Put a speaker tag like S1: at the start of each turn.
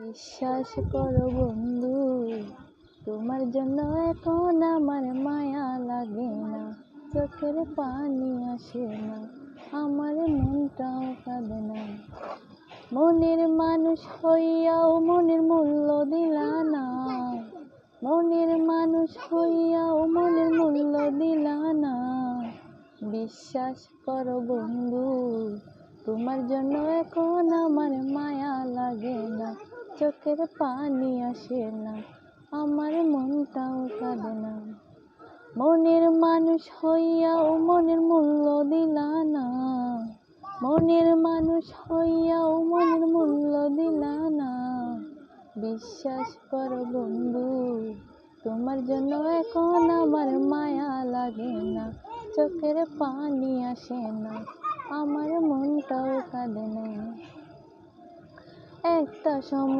S1: বিশ্বাস করো বন্ধু, তোমার জন্য এখন আমার মায়া লাগে না, চোখের পানি আসে না, আমার মনটাও কাঁদে না। মনের মানুষ হইয়াও মনের মূল্য দিলা না, মনের মানুষ হইয়াও মনের মূল্য দিলা না। বিশ্বাস করো বন্ধু, তোমার জন্য এখন আমার মায়া লাগে না, চোখের পানি আসে না, আমার মনটাও কাঁদে না। মনের মানুষ হইয়াও মনের মূল্য দিলা না, মনের মানুষ হইয়াও মনের মূল্য দিলা না। বিশ্বাস করো বন্ধু, তোমার জন্য এখন আমার মায়া লাগে না, চোখের পানি আসে না, আমার মনটাও কাঁদে না। একটা সময়